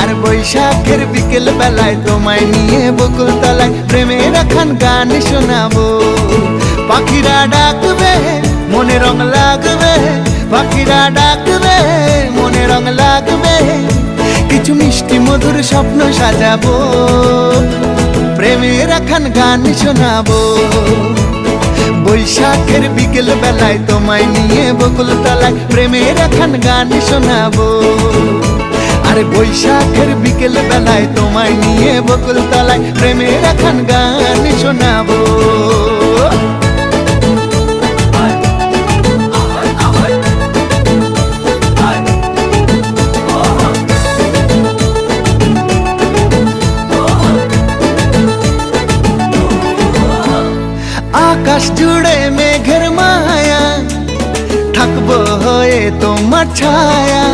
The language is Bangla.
আর বৈশাখের বিকেল বেলায় তোমায় নিয়ে বকুল তলায় প্রেমের একখান গান শোনাবো। পাখিরা ডাকবে মনে রং লাগবে, পাখিরা ডাকবে মনে রং লাগবে, কিছু মিষ্টি মধুর স্বপ্ন সাজাবো, প্রেমের একখান গান শোনাবো। বৈশাখের বিকেল বেলায় তোমায় নিয়ে বকুল তলায় প্রেমের একখান গান শোনাবো। আরে বৈশাখের বিকেল বেলায় তোমায় নিয়ে বকুল তলায় প্রেমের একখান গান শোনাবো। আকাশ জুড়ে মেঘের মায়া, থাকবো হয়ে তোমার ছায়া,